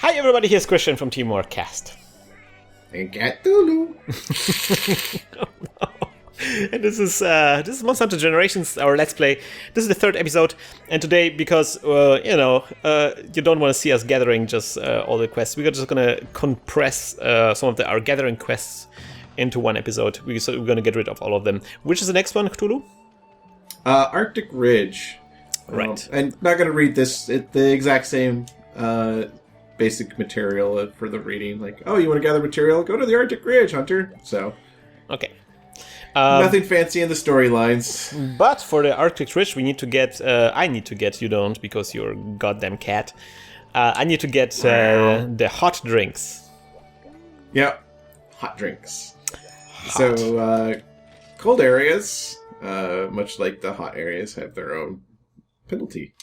Hi everybody, here's Christian from Team Warcast. And Cthulhu. And this is Monster Hunter Generations, our Let's Play. This is the third episode, and today, because, you don't want to see us gathering just all the quests, we're just going to compress some of our gathering quests into one episode. We're going to get rid of all of them. Which is the next one, Cthulhu? Arctic Ridge. Right. And not going to read this, the exact same basic material for the reading. Like, oh, you want to gather material? Go to the Arctic Ridge, Hunter. So, Okay. nothing fancy in the storylines. But for the Arctic Ridge, we need to get... I need to get... You don't, because you're a goddamn cat. I need to get the hot drinks. Yep. Hot drinks. So, cold areas, much like the hot areas, have their own penalty.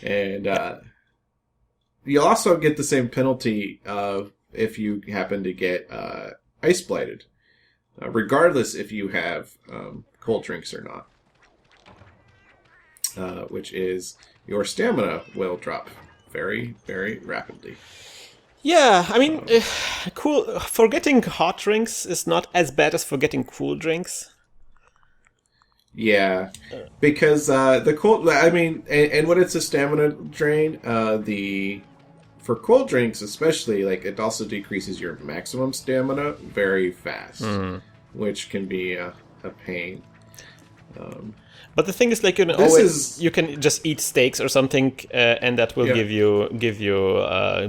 And you'll also get the same penalty if you happen to get ice blighted. Regardless if you have cold drinks or not. Which is your stamina will drop very, very rapidly. Yeah, I mean, cool. Forgetting hot drinks is not as bad as forgetting cool drinks. Yeah, because the cold... I mean, and when it's a stamina drain, for cold drinks especially, like, it also decreases your maximum stamina very fast. Which can be a pain. But the thing is, like, you can just eat steaks or something, and that will give you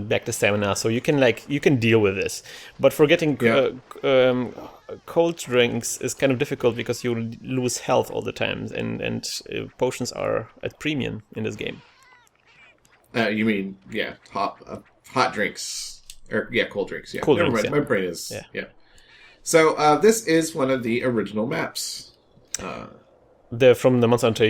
back the stamina. So you can deal with this. But for getting cold drinks is kind of difficult because you lose health all the time, and potions are at premium in this game. You mean hot drinks or cold drinks? Yeah, cold never drinks, mind. yeah. My brain is So this is one of the original maps. They're from the Monster Hunter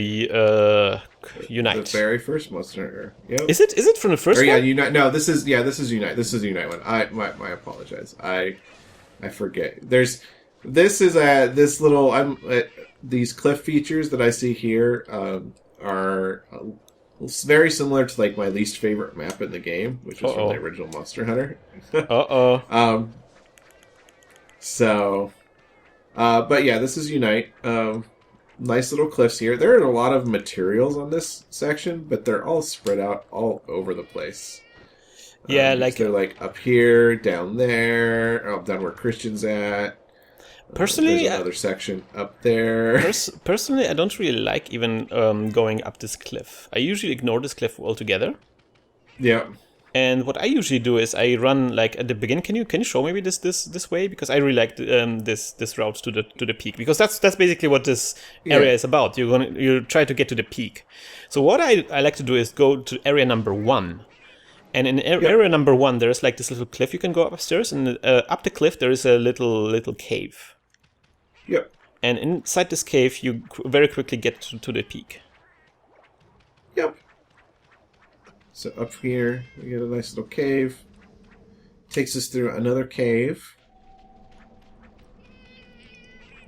Unite. The very first Monster Hunter. Yep. Is it from the first one? Yeah, Unite. No, this is Unite. This is Unite one. I apologize. I forget. This is these cliff features that I see here are very similar to like my least favorite map in the game, which is from the original Monster Hunter. So, but yeah, this is Unite. Nice little cliffs here. There are a lot of materials on this section, but they're all spread out all over the place. Yeah, they're like up here, down there, down where Christian's at. Personally, there's another section up there. Personally, I don't really like even going up this cliff. I usually ignore this cliff altogether. Yeah. And what I usually do is I run like at the beginning. Can you show maybe this way, because I really like this route to the peak, because that's basically what this area is about. You try to get to the peak. So what I like to do is go to area number 1, and in area number 1 there is like this little cliff you can go upstairs, and up the cliff there is a little cave. Yep. And inside this cave you very quickly get to the peak. Yep. So up here, we get a nice little cave. Takes us through another cave.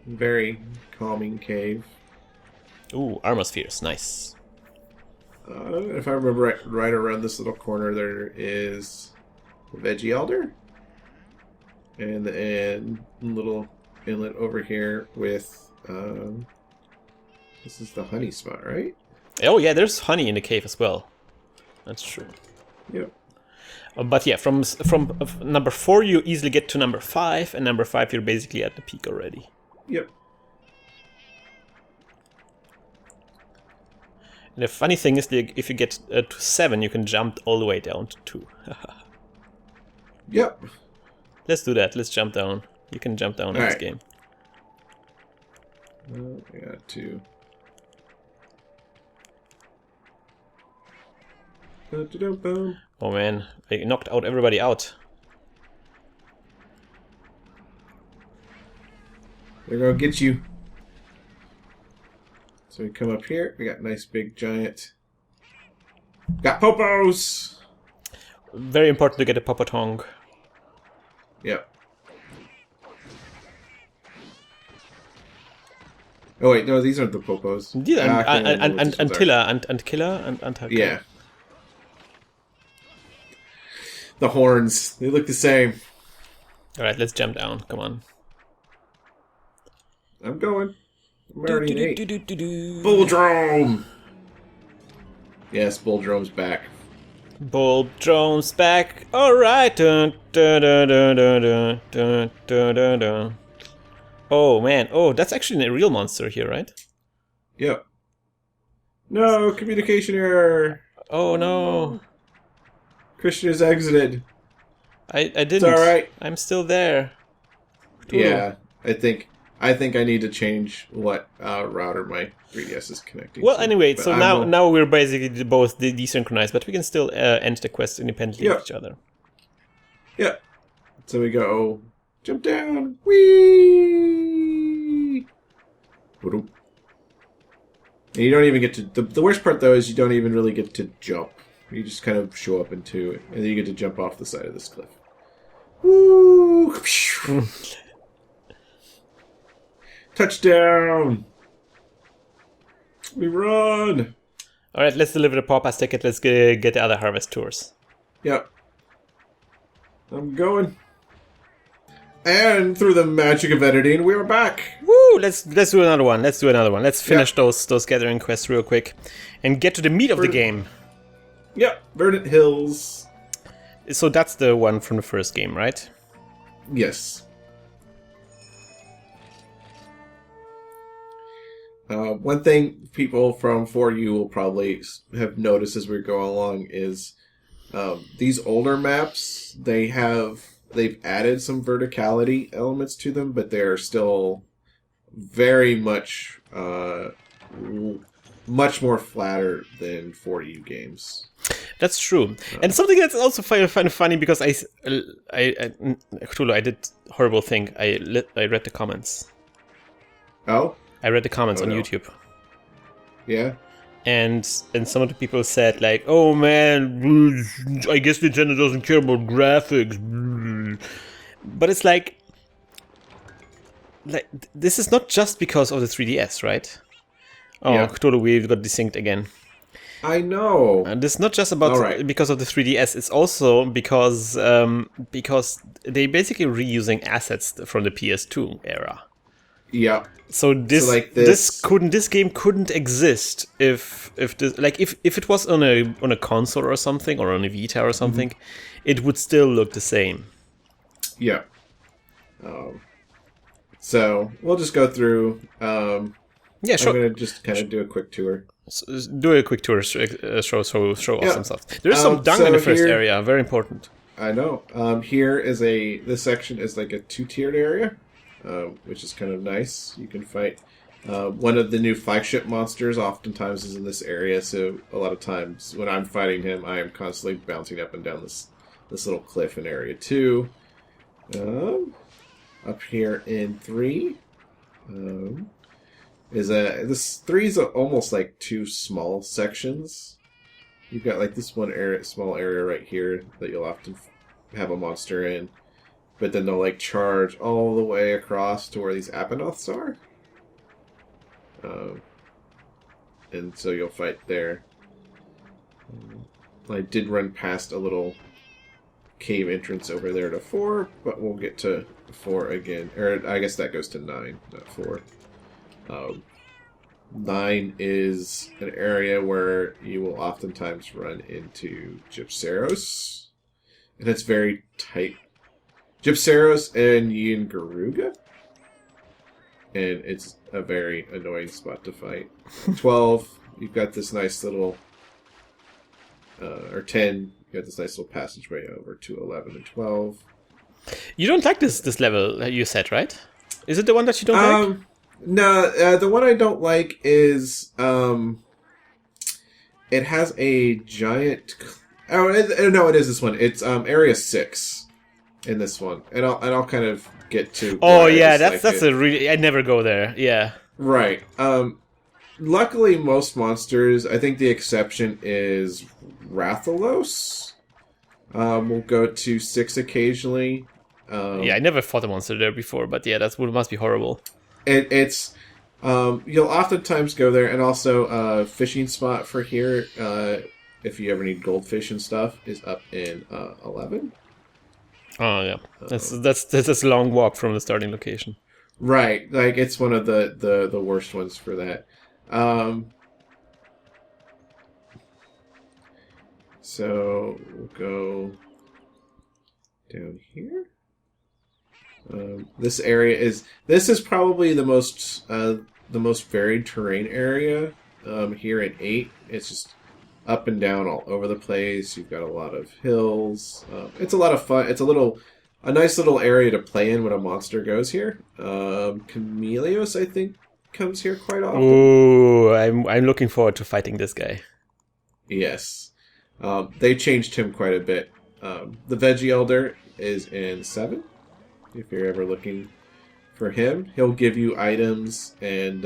Very calming cave. Ooh, Armospheres, nice. If I remember right around this little corner, there is a Veggie Elder. And a little inlet over here with... this is the honey spot, right? Oh yeah, there's honey in the cave as well. That's true. Yep. But yeah, from number 4 you easily get to number 5, and number 5 you're basically at the peak already. Yep. And the funny thing is, if you get to 7, you can jump all the way down to 2. Yep. Let's do that. Let's jump down. You can jump down in this game. I got 2. Oh man, I knocked out everybody out. They're gonna get you. So we come up here, we got nice big giant. Got popos! Very important to get a popotong. Yep. Oh wait, no, these aren't the popos. Yeah, Antilla and Killer and Antaka. Yeah. The horns, they look the same. Alright, let's jump down. Come on. I'm going. I'm already in 8. Bulldrome! Yes, Bulldrome's back. Bulldrome's back. Alright. Dun, dun, dun, dun, dun, dun, dun, dun, dun. Oh, man. Oh, that's actually a real monster here, right? Yep. No, communication error. Oh, no. Christian has exited. I didn't. It's alright. I'm still there. Yeah, I think I need to change what router my 3DS is connecting well, to. anyway, But so now we're basically both desynchronized, but we can still end the quest independently of each other. Yeah. So we go, jump down, whee! And you don't even get to... The worst part, though, is you don't even really get to jump. You just kind of show up into it, and then you get to jump off the side of this cliff. Woo! Touchdown! We run! Alright, let's deliver the Paw Pass ticket. Let's get the other Harvest tours. Yep. I'm going. And through the magic of editing, we are back! Woo! Let's do another one. Let's finish those gathering quests real quick. And get to the meat of the game. Yep, Verdant Hills. So that's the one from the first game, right? Yes. One thing people from 4U will probably have noticed as we go along is these older maps, they've added some verticality elements to them, but they're still very much much more flatter than 4U games. That's true. And something that's also funny because Cthulhu, I did a horrible thing. I read the comments. Oh? I read the comments on YouTube. Yeah? And some of the people said, like, oh man, I guess Nintendo doesn't care about graphics. But it's like this is not just because of the 3DS, right? Oh, yeah. Cthulhu, we've got desynced again. I know. And it's not just about because of the 3DS. It's also because they basically reusing assets from the PS2 era. Yeah. So this game couldn't exist if it was on a console or something, or on a Vita or something, it would still look the same. Yeah. So we'll just go through. Yeah, sure. I'm gonna just kind of do a quick tour. Do a quick tour, show off some stuff. There is some dung in the first area, very important. I know. Here is this section is like a 2-tiered area, which is kind of nice. You can fight one of the new flagship monsters. Oftentimes is in this area, so a lot of times when I'm fighting him, I am constantly bouncing up and down this little cliff in area 2. Up here in 3. This 3 is almost like 2 small sections. You've got like this small area right here that you'll often have a monster in, but then they'll like charge all the way across to where these Apanoths are, and so you'll fight there. I did run past a little cave entrance over there to 4, but we'll get to 4 again. Or I guess that goes to 9, not 4. 9 is an area where you will oftentimes run into Gypceros, and it's very tight. Gypceros and Yingaruga, and it's a very annoying spot to fight. 12, you've got this nice little, or 10, you got this nice little passageway over to 11 and 12. You don't like this level, you said, right? Is it the one that you don't like? No, the one I don't like is it has a giant. No, it is this one. It's Area 6 in this one, and I'll kind of get to. Oh yeah, that's a really. I never go there. Yeah. Right. Luckily, most monsters. I think the exception is Rathalos. We'll go to 6 occasionally. Yeah, I never fought a monster there before, but yeah, must be horrible. It's you'll oftentimes go there, and also a fishing spot for here if you ever need goldfish and stuff, is up in 11. Oh yeah, that's a long walk from the starting location. Right, like it's one of the worst ones for that. So we'll go down here. This is probably the most varied terrain area here in 8. It's just up and down all over the place. You've got a lot of hills. It's a lot of fun. It's a nice little area to play in when a monster goes here. Chameleos, I think, comes here quite often. Ooh, I'm looking forward to fighting this guy. Yes. They changed him quite a bit. The Veggie Elder is in 7. If you're ever looking for him, he'll give you items, and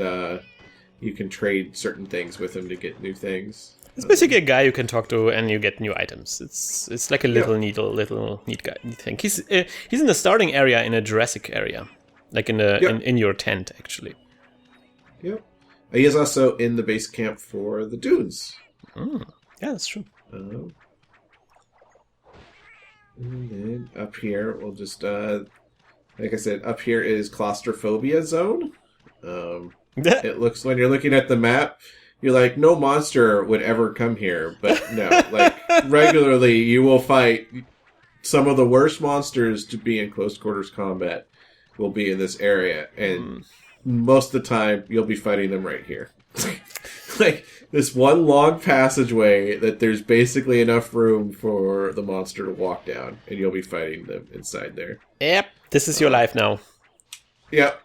you can trade certain things with him to get new things. It's basically a guy you can talk to, and you get new items. It's like a little neat guy. Neat thing. He's in the starting area in a Jurassic area, like in your tent actually. Yep. He is also in the base camp for the dunes. Yeah, that's true. And then up here, we'll just like I said, up here is claustrophobia zone. It looks, when you're looking at the map, you're like, no monster would ever come here. But no, like, regularly you will fight some of the worst monsters to be in close quarters combat will be in this area. And most of the time, you'll be fighting them right here. Like, this one long passageway that there's basically enough room for the monster to walk down, and you'll be fighting them inside there. Yep, this is your life now. Yep.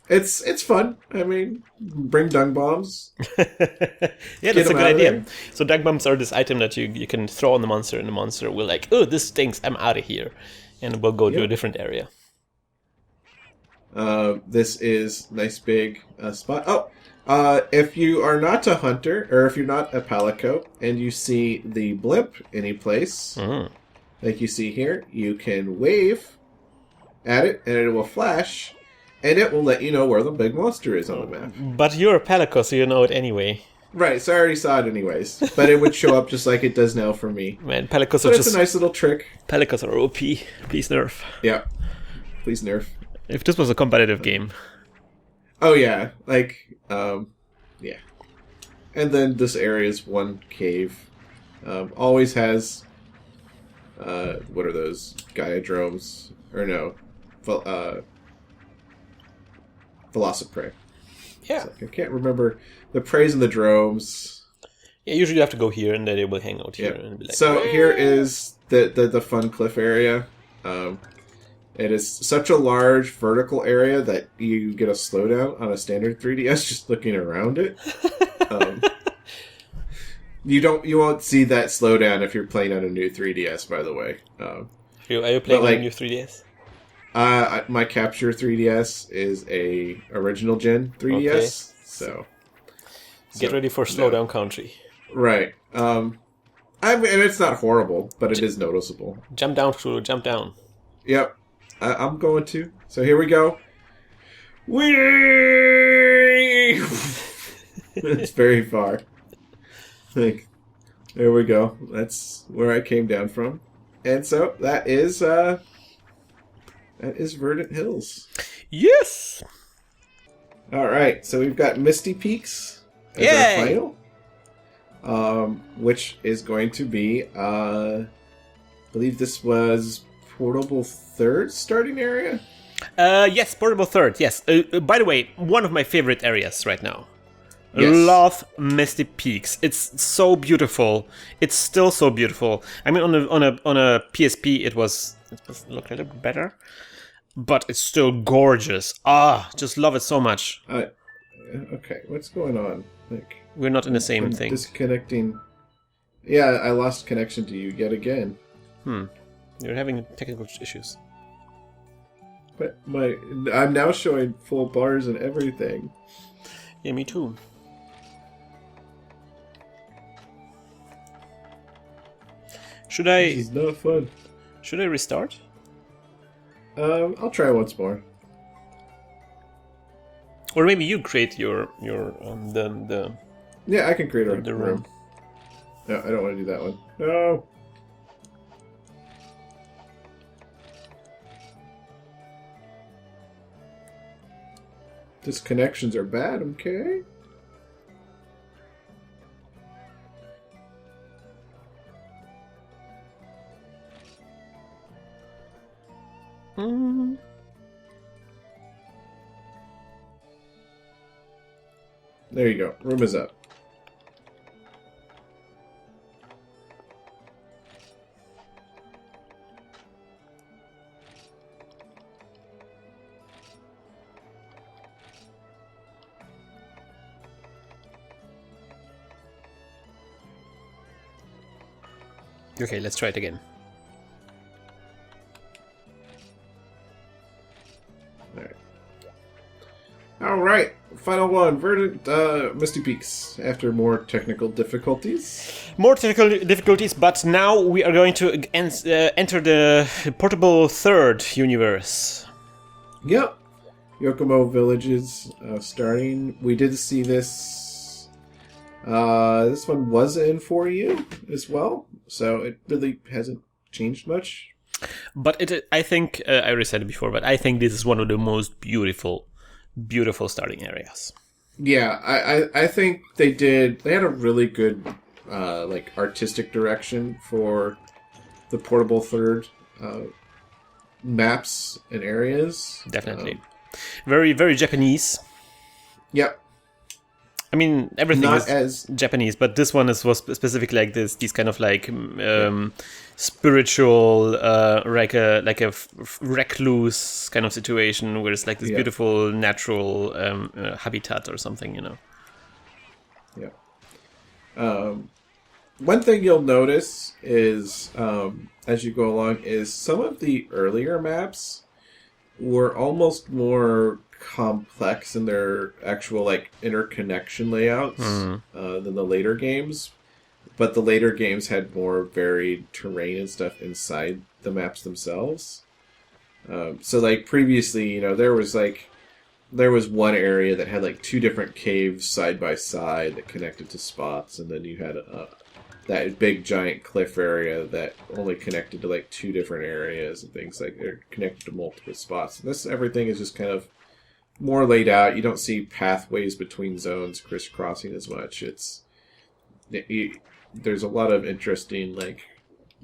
It's fun. I mean, bring dung bombs. Yeah, that's a good idea. So dung bombs are this item that you can throw on the monster, and the monster will like, oh, this stinks, I'm out of here. And we'll go to a different area. This is nice big spot. Oh! If you are not a hunter, or if you're not a palico, and you see the blimp any place, like you see here, you can wave at it, and it will flash, and it will let you know where the big monster is on the map. But you're a palico, so you know it anyway. Right, so I already saw it anyways. But it would show up just like it does now for me. Man, palicos so are it's a nice little trick. Palicos are OP. Please nerf. Yeah. Please nerf. If this was a competitive game. Oh, yeah. Like, yeah. And then this area is one cave. Always has, what are those? Gaiadromes? Or no. Velociprey. Yeah. I can't remember the praise and the dromes. Yeah, usually you have to go here, and then they will hang out here. And be like, so here is the fun cliff area. It is such a large vertical area that you get a slowdown on a standard 3DS just looking around it. You won't see that slowdown if you're playing on a new 3DS, by the way. Are you playing on a new 3DS? My Capture 3DS is a original gen 3DS, okay. so get ready for slowdown country. Right. I mean, it's not horrible, but it is noticeable. Jump down, True. Jump down. Yep. I'm going to. So here we go. Whee! It's very far. Like, there we go. That's where I came down from. And so that is Verdant Hills. Yes. All right. So we've got Misty Peaks as our final, which is going to be, I believe this was Portable Third starting area. Yes, Portable Third. Yes. By the way, one of my favorite areas right now. Yes. Love Misty Peaks. It's so beautiful. It's still so beautiful. I mean, on a PSP, it was look a little bit better, but it's still gorgeous. Just love it so much. Okay, what's going on? Like, we're not in the same thing. Disconnecting. Yeah, I lost connection to you yet again. You're having technical issues. But I'm now showing full bars and everything. Yeah, me too. This is not fun. Should I restart? I'll try once more. Or maybe you create your the Yeah, I can create the room. No, I don't want to do that one. No. Disconnections are bad, okay? There you go. Room is up. Okay, let's try it again. All right, final one, Verdant, Misty Peaks. After more technical difficulties. More technical difficulties, but now we are going to enter the portable third universe. Yep, Yokomo Villages starting. We did see this. This one was in 4U as well, so it really hasn't changed much. But I think I already said it before, but I think this is one of the most beautiful starting areas. Yeah, I think they had a really good like artistic direction for the portable third maps and areas. Definitely. Very, very Japanese. Yep. I mean, everything Not is as Japanese, but this one was specifically like these kind of like spiritual, like a recluse kind of situation where it's like this beautiful natural habitat or something, you know. Yeah. One thing you'll notice is as you go along is some of the earlier maps were almost more complex in their actual like interconnection layouts than the later games, but the later games had more varied terrain and stuff inside the maps themselves. So like previously, you know, there was one area that had like two different caves side by side that connected to spots, and then you had that big giant cliff area that only connected to like two different areas and things like they're connected to multiple spots. And everything is just kind of more laid out. You don't see pathways between zones crisscrossing as much. There's a lot of interesting like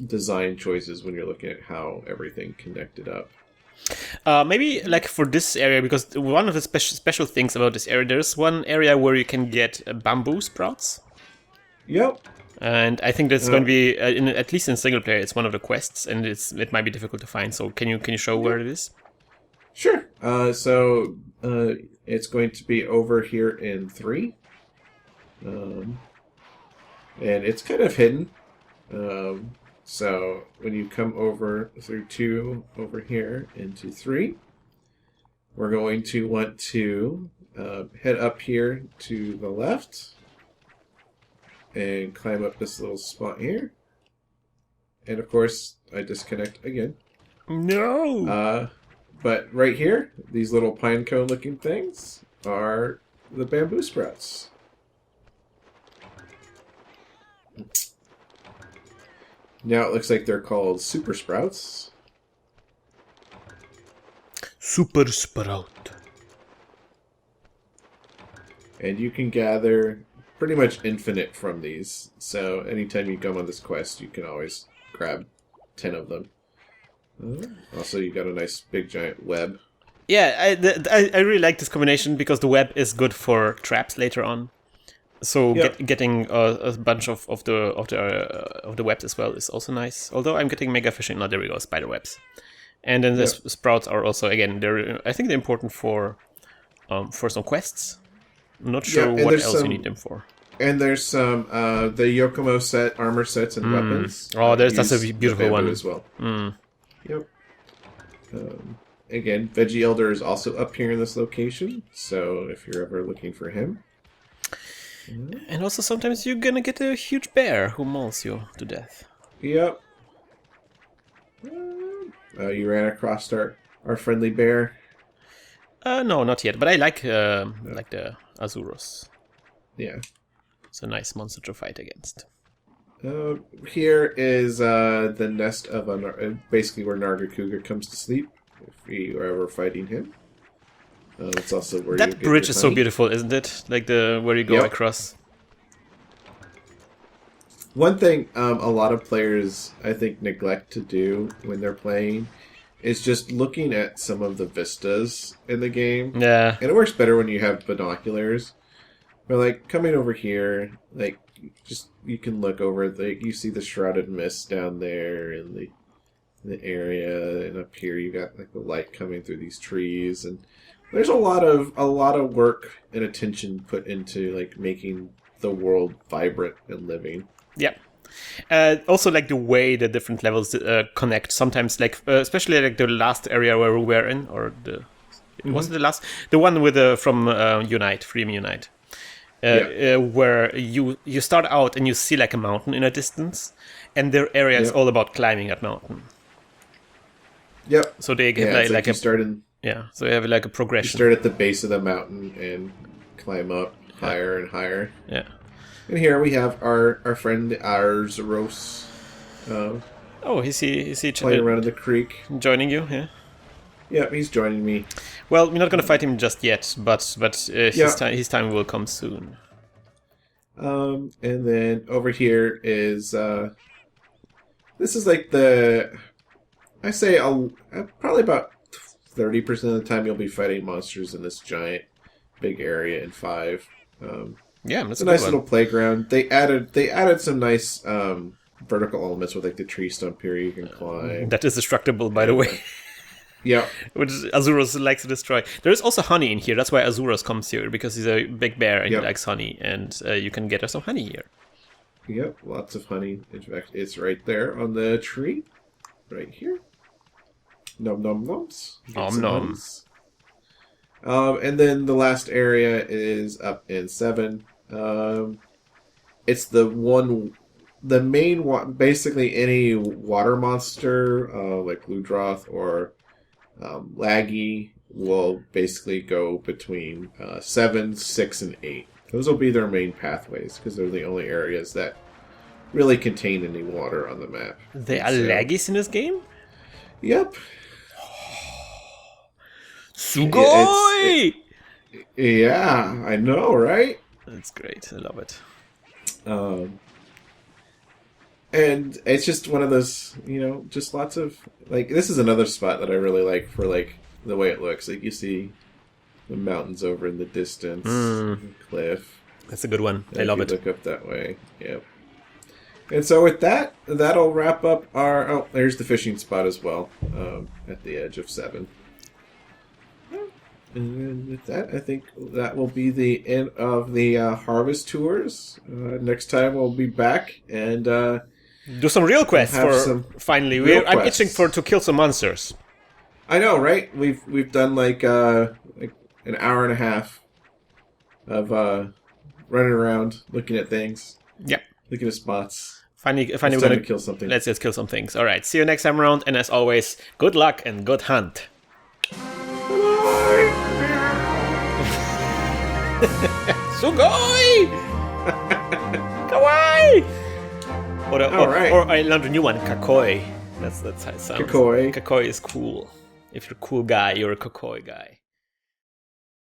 design choices when you're looking at how everything connected up. Maybe like for this area, because one of the special things about this area, there's one area where you can get bamboo sprouts. Yep. And I think that's going to be, at least in single player, it's one of the quests, and it might be difficult to find. So can you show where it is? Sure. So it's going to be over here in 3. And it's kind of hidden. So when you come over through 2 over here into 3, we're going to want to head up here to the left and climb up this little spot here. And of course, I disconnect again. No! But right here, these little pine cone looking things are the bamboo sprouts. Now it looks like they're called super sprouts. Super sprout. And you can gather pretty much infinite from these. So anytime you come on this quest, you can always grab 10 of them. Also, you got a nice big giant web. Yeah, I really like this combination because the web is good for traps later on. So getting a bunch of the webs as well is also nice. Although I'm getting mega fishing. No, there we go, spider webs. And then the sprouts are also I think they're important for some quests. I'm not sure what else you need them for. And there's some the Yokomo set armor sets and weapons. Oh, that's a beautiful one as well. Yep. Again, Veggie Elder is also up here in this location, so if you're ever looking for him. And also sometimes you're gonna get a huge bear who mauls you to death. Yep. You ran across our friendly bear? No, not yet, but I like the Azuros. Yeah. It's a nice monster to fight against. Here is the nest of basically where Nargacuga comes to sleep if you are ever fighting him. It's also where that bridge is so beautiful, isn't it? Like where you go across. One thing a lot of players, I think, neglect to do when they're playing is just looking at some of the vistas in the game. Yeah. And it works better when you have binoculars. But, like, coming over here, like, you can look over, you see the shrouded mist down there in the area, and up here you got, like, the light coming through these trees, and there's a lot of work and attention put into, like, making the world vibrant and living. Yeah. Also, like the way the different levels connect. Sometimes, like especially like the last area where we were in, or wasn't the last, the one with from Freedom Unite, where you start out and you see like a mountain in a distance, and their area is all about climbing that mountain. Yep. So they get like a so you have like a progression. You start at the base of the mountain and climb up higher and higher. Yeah. And here we have our friend Arzuros. Is he playing around in the creek? Joining you? Yeah. Yeah, he's joining me. Well, we're not going to fight him just yet, but his time will come soon. And then over here is this is like I say probably about 30% of the time you'll be fighting monsters in this giant big area in 5. That's a nice little playground. They added some nice vertical elements with like the tree stump here you can climb. That is destructible, by the way. Yeah. Which Azuros likes to destroy. There is also honey in here. That's why Azuros comes here, because he's a big bear and he likes honey, and you can get some honey here. Yep, lots of honey. In fact, it's right there on the tree. Right here. Nom nom noms. Nom noms. And then the last area is up in 7. It's the main one. Basically, any water monster like Ludroth or Laggy will basically go between 7, 6, and 8. Those will be their main pathways because they're the only areas that really contain any water on the map. There are Laggies in this game? Yep. Sugoi! Yeah, I know, right? That's great. I love it. And it's just one of those, just lots of, like, this is another spot that I really like for, like, the way it looks. Like, you see the mountains over in the distance, the cliff. That's a good one. I love it. Look up that way. Yep. And so with that, that'll wrap up our... Oh, there's the fishing spot as well, at the edge of 7. And with that, I think that will be the end of the harvest tours. Next time we'll be back and do some real quests finally. I'm itching to kill some monsters. I know, right? We've done like an hour and a half of running around, looking at things. Yep. Looking at spots. Finally, we're gonna kill something. Let's just kill some things. All right. See you next time around, and as always, good luck and good hunt. Sugoi! Kawaii! Or I learned a new one, kakoi. That's how it sounds. Kakoi. Kakoi is cool. If you're a cool guy, you're a kakoi guy.